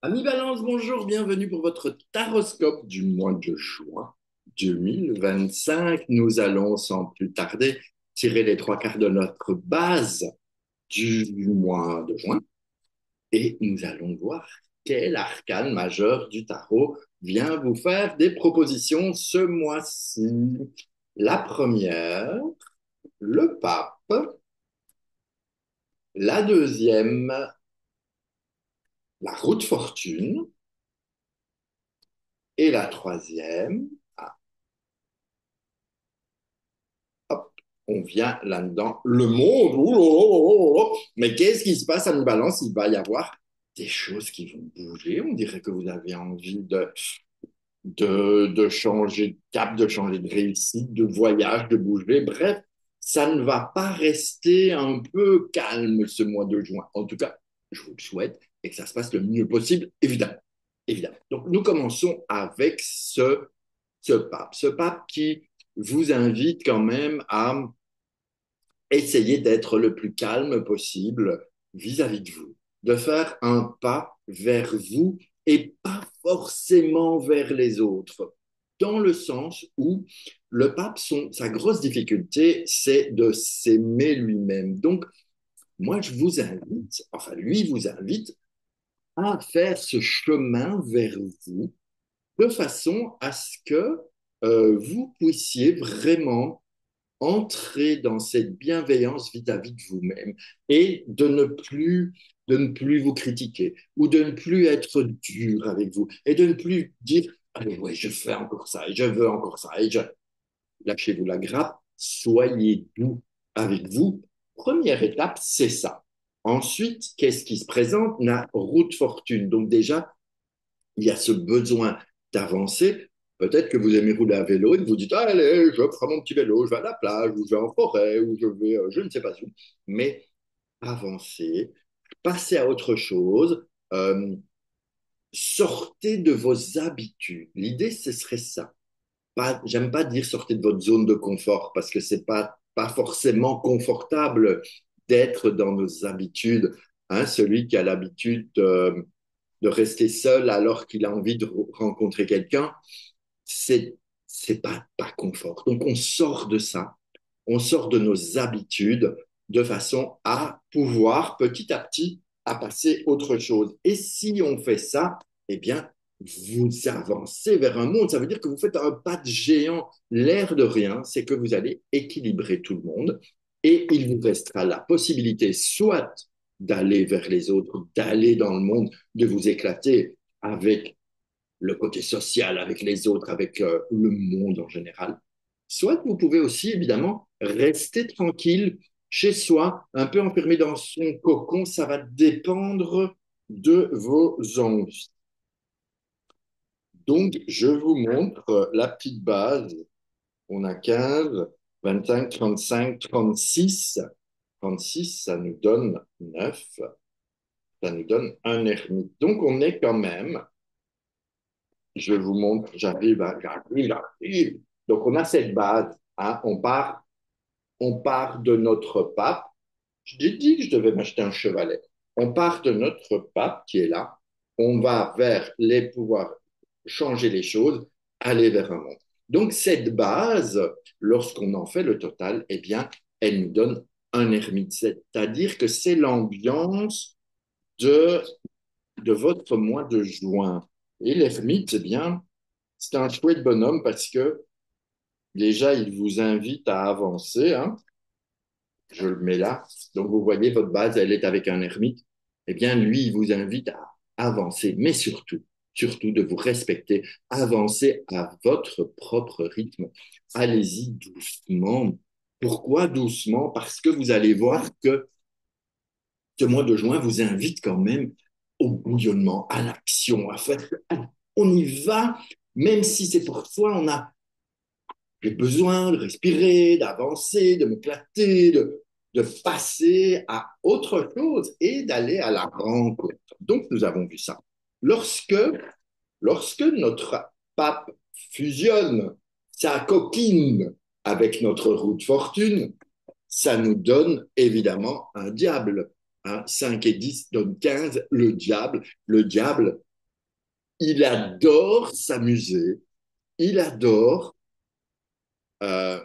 Ami Balance, bonjour, bienvenue pour votre taroscope du mois de juin 2025. Nous allons sans plus tarder tirer les trois quarts de notre base du mois de juin et nous allons voir quel arcane majeur du tarot vient vous faire des propositions ce mois-ci. La première, le pape. La deuxième, la roue de fortune. Et la troisième, hop, on vient là-dedans, le monde. Oh, oh, oh, oh. Mais qu'est-ce qui se passe à une balance? Il va y avoir des choses qui vont bouger. On dirait que vous avez envie de changer de cap, de changer de réussite, de voyage, de bouger. Bref, ça ne va pas rester un peu calme ce mois de juin. En tout cas, je vous le souhaite et que ça se passe le mieux possible, évidemment. Évidemment. Donc, nous commençons avec ce pape qui vous invite quand même à essayer d'être le plus calme possible vis-à-vis de vous, de faire un pas vers vous et pas forcément vers les autres, dans le sens où le pape, sa grosse difficulté, c'est de s'aimer lui-même. Donc, moi, je vous invite, enfin, lui vous invite à faire ce chemin vers vous de façon à ce que vous puissiez vraiment entrer dans cette bienveillance vis-à-vis de vous-même et de ne plus vous critiquer ou de ne plus être dur avec vous et de ne plus dire allez ouais je fais encore ça et je veux encore ça et je lâchez-vous la grappe, soyez doux avec vous. Première étape, c'est ça. Ensuite, qu'est-ce qui se présente? La route fortune. Donc déjà, il y a ce besoin d'avancer. Peut-être que vous aimez rouler à vélo et que vous dites, allez, je prends mon petit vélo, je vais à la plage, ou je vais en forêt, ou je vais, je ne sais pas où. Mais avancez, passez à autre chose, sortez de vos habitudes. L'idée, ce serait ça. J'aime pas dire sortez de votre zone de confort parce que c'est pas forcément confortable d'être dans nos habitudes. Hein, celui qui a l'habitude de rester seul alors qu'il a envie de rencontrer quelqu'un, c'est pas confort. Donc on sort de ça, on sort de nos habitudes de façon à pouvoir petit à petit à passer autre chose. Et si on fait ça, eh bien vous avancez vers un monde. Ça veut dire que vous faites un pas de géant. L'air de rien, c'est que vous allez équilibrer tout le monde et il vous restera la possibilité soit d'aller vers les autres, d'aller dans le monde, de vous éclater avec le côté social, avec les autres, avec le monde en général. Soit vous pouvez aussi, évidemment, rester tranquille chez soi, un peu enfermé dans son cocon. Ça va dépendre de vos envies. Donc, je vous montre la petite base. On a 15, 25, 35, 36. 36, ça nous donne 9. Ça nous donne un ermite. Donc, on est quand même, je vous montre, j'arrive. Donc, on a cette base. Hein, on part de notre pape. Je t'ai dit que je devais m'acheter un chevalet. On part de notre pape qui est là. On va vers les pouvoirs, changer les choses, aller vers un monde. Donc, cette base, lorsqu'on en fait le total, eh bien, elle nous donne un ermite. C'est-à-dire que c'est l'ambiance de, de votre mois de juin. Et l'ermite, eh bien, c'est un chouette bonhomme parce que déjà, il vous invite à avancer. Hein. Je le mets là. Donc, vous voyez, votre base, elle est avec un ermite. Eh bien, lui, il vous invite à avancer, mais surtout de vous respecter. Avancez à votre propre rythme. Allez-y doucement. Pourquoi doucement? Parce que vous allez voir que ce mois de juin vous invite quand même au bouillonnement, à l'action, à faire. On y va, même si c'est parfois on a j'ai besoin de respirer, d'avancer, de m'éclater, de passer à autre chose et d'aller à la rencontre. Donc, nous avons vu ça. Lorsque, lorsque notre pape fusionne sa coquine avec notre roue de fortune, ça nous donne évidemment un diable. Hein. 5 et 10 donnent 15, le diable. Le diable, il adore s'amuser, il adore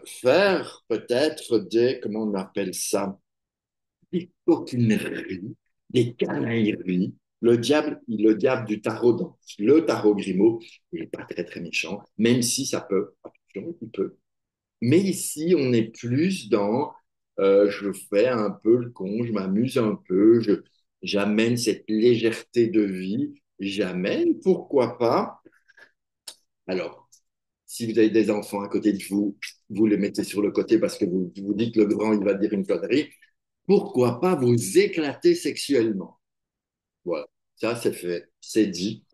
faire peut-être des, comment on appelle ça, des coquineries, des canailleries. Le diable du tarot dans le tarot Grimaud, il n'est pas très très méchant, même si ça peut, attention, il peut. Mais ici, on est plus dans je fais un peu le con, je m'amuse un peu, j'amène cette légèreté de vie, j'amène, pourquoi pas. Alors, si vous avez des enfants à côté de vous, vous les mettez sur le côté parce que vous dites que le grand, il va dire une connerie. Pourquoi pas vous éclater sexuellement? Voilà, ça c'est fait, c'est dit.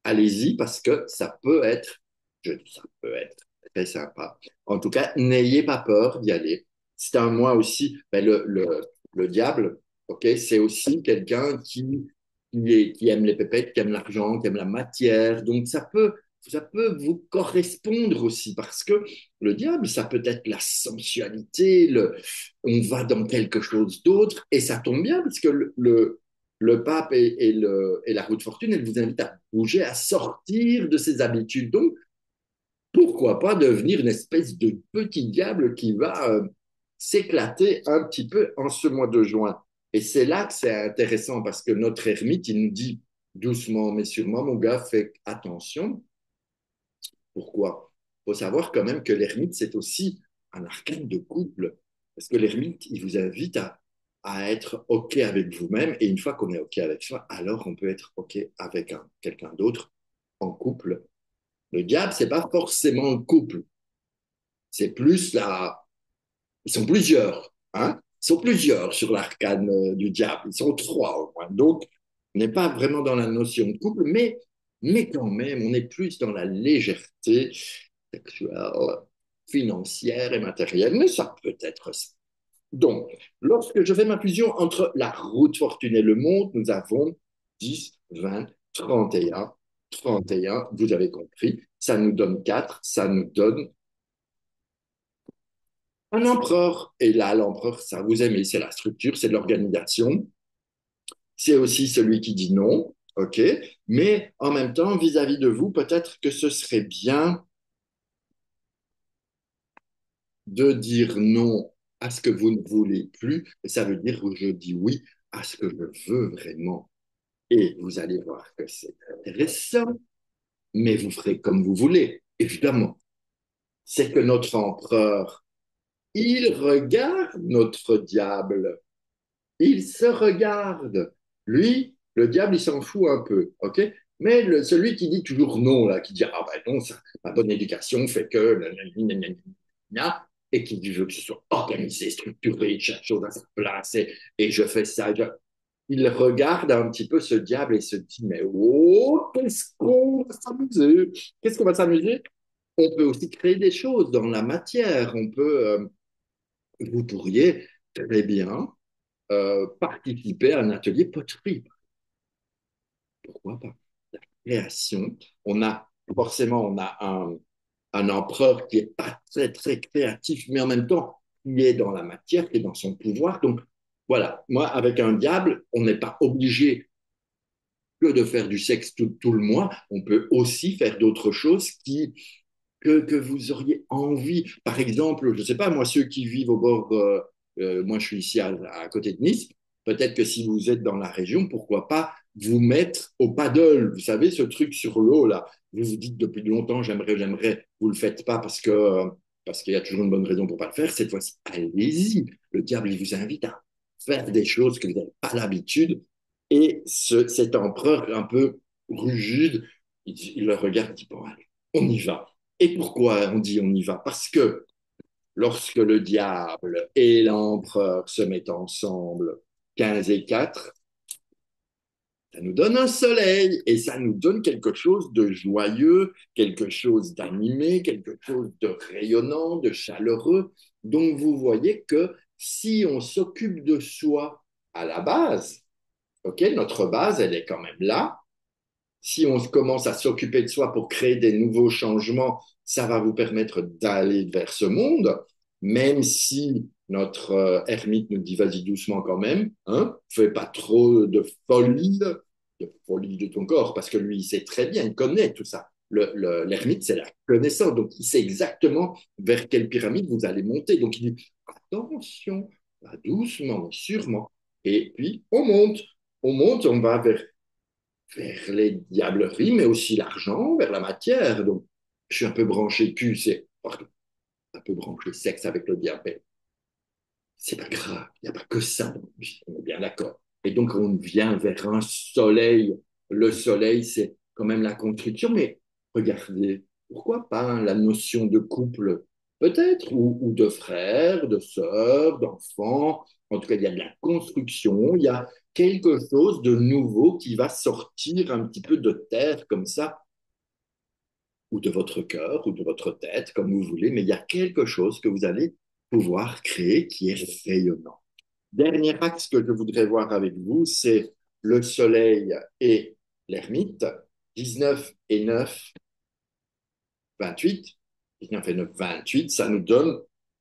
Allez-y parce que ça peut être, je dis ça peut être très sympa. En tout cas, n'ayez pas peur d'y aller. C'est un mois aussi, ben, le diable, ok, c'est aussi quelqu'un qui aime les pépettes, qui aime l'argent, qui aime la matière. Donc ça peut vous correspondre aussi parce que le diable, ça peut être la sensualité, on va dans quelque chose d'autre et ça tombe bien parce que le pape et la roue de fortune, elle vous invite à bouger, à sortir de ses habitudes. Donc, pourquoi pas devenir une espèce de petit diable qui va s'éclater un petit peu en ce mois de juin. Et c'est là que c'est intéressant parce que notre ermite, il nous dit doucement mais sûrement, mon gars, fais attention. Pourquoi? Il faut savoir quand même que l'ermite, c'est aussi un arcane de couple. Parce que l'ermite, il vous invite à être OK avec vous-même. Et une fois qu'on est OK avec soi, alors on peut être OK avec quelqu'un d'autre en couple. Le diable, c'est pas forcément le couple. C'est plus la... Ils sont plusieurs. Hein? Ils sont plusieurs sur l'arcane du diable. Ils sont trois au moins. Donc, on n'est pas vraiment dans la notion de couple, mais quand même, on est plus dans la légèreté sexuelle, financière et matérielle. Mais ça peut être ça. Donc, lorsque je fais ma fusion entre la route fortune et le monde, nous avons 10, 20, 31. 31, vous avez compris, ça nous donne 4, ça nous donne un empereur. Et là, l'empereur, ça vous aimez, c'est la structure, c'est l'organisation. C'est aussi celui qui dit non, ok. Mais en même temps, vis-à-vis de vous, peut-être que ce serait bien de dire non à ce que vous ne voulez plus. Et ça veut dire que je dis oui à ce que je veux vraiment. Et vous allez voir que c'est intéressant, mais vous ferez comme vous voulez, évidemment. C'est que notre empereur, il regarde notre diable. Il se regarde. Lui, le diable, il s'en fout un peu, ok? Mais celui qui dit toujours non, là, qui dit ah ben non, ça, ma bonne éducation fait que et qui dit je veux que ce soit organisé, structuré, chaque chose à sa place et je fais ça. Il regarde un petit peu ce diable et se dit mais oh, qu'est-ce qu'on va s'amuser? Qu'est-ce qu'on va s'amuser? On peut aussi créer des choses dans la matière. Vous pourriez très bien participer à un atelier poterie. Pourquoi pas? La création. On a un empereur qui est pas très, très créatif, mais en même temps, qui est dans la matière, qui est dans son pouvoir. Donc, voilà. Moi, avec un diable, on n'est pas obligé que de faire du sexe tout le mois. On peut aussi faire d'autres choses que vous auriez envie. Par exemple, je ne sais pas, moi, ceux qui vivent au bord, moi je suis ici à côté de Nice, peut-être que si vous êtes dans la région, pourquoi pas vous mettre au paddle, vous savez, ce truc sur l'eau, là. Vous vous dites depuis longtemps, j'aimerais, vous ne le faites pas parce qu'il y a toujours une bonne raison pour ne pas le faire. Cette fois-ci, allez-y. Le diable, il vous invite à faire des choses que vous n'avez pas l'habitude. Et cet empereur un peu rigide, il le regarde, il dit, bon, allez, on y va. Et pourquoi on dit on y va? Parce que lorsque le diable et l'empereur se mettent ensemble, 15 et 4, ça nous donne un soleil et ça nous donne quelque chose de joyeux, quelque chose d'animé, quelque chose de rayonnant, de chaleureux. Donc vous voyez que si on s'occupe de soi à la base, ok, notre base, elle est quand même là, si on commence à s'occuper de soi pour créer des nouveaux changements, ça va vous permettre d'aller vers ce monde, même si notre ermite nous dit vas-y doucement quand même, hein, fais pas trop de folie, de folie de ton corps, parce que lui, il sait très bien, il connaît tout ça. L'ermite, c'est la connaissance, donc il sait exactement vers quelle pyramide vous allez monter. Donc il dit, attention, doucement, mais sûrement. Et puis, on monte, on va vers les diableries, mais aussi l'argent, vers la matière. Donc, je suis un peu branché cul, c'est un peu branché sexe avec le diabète. C'est pas grave, il n'y a pas que ça dans la vie, on est bien d'accord. Et donc, on vient vers un soleil. Le soleil, c'est quand même la construction, mais regardez, pourquoi pas hein, la notion de couple, peut-être, ou de frères, de sœurs, d'enfants. En tout cas, il y a de la construction, il y a quelque chose de nouveau qui va sortir un petit peu de terre comme ça, ou de votre cœur, ou de votre tête, comme vous voulez, mais il y a quelque chose que vous allez pouvoir créer qui est rayonnant. Dernier axe que je voudrais voir avec vous, c'est le Soleil et l'ermite. 19 et 9, 28. 19 et 9, 28, ça nous donne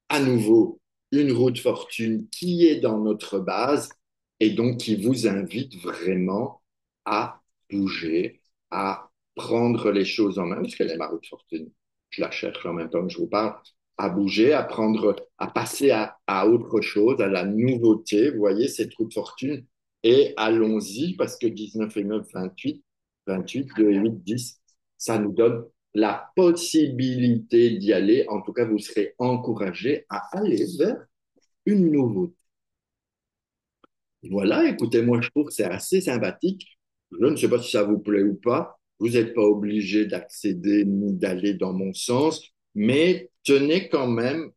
à nouveau une roue de fortune qui est dans notre base et donc qui vous invite vraiment à bouger, à prendre les choses en main, parce qu'elle est ma roue de fortune. Je la cherche en même temps que je vous parle, à bouger, à prendre, à passer à autre chose, à la nouveauté. Vous voyez, cette roue de fortune. Et allons-y, parce que 19 et 9, 28, 28, 2 et 8, 10, ça nous donne la possibilité d'y aller. En tout cas, vous serez encouragé à aller vers une nouveauté. Voilà, écoutez, moi je trouve que c'est assez sympathique. Je ne sais pas si ça vous plaît ou pas. Vous n'êtes pas obligé d'accéder ni d'aller dans mon sens, mais tenez quand même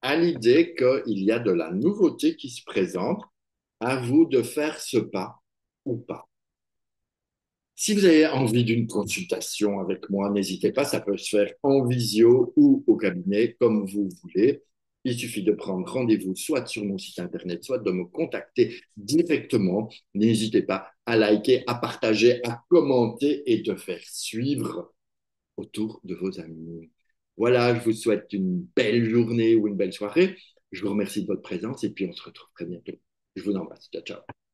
à l'idée qu'il y a de la nouveauté qui se présente. À vous de faire ce pas ou pas. Si vous avez envie d'une consultation avec moi, n'hésitez pas, ça peut se faire en visio ou au cabinet, comme vous voulez. Il suffit de prendre rendez-vous soit sur mon site internet, soit de me contacter directement. N'hésitez pas à liker, à partager, à commenter et de faire suivre autour de vos amis. Voilà, je vous souhaite une belle journée ou une belle soirée. Je vous remercie de votre présence et puis on se retrouve très bientôt. Je vous embrasse. Ciao, ciao.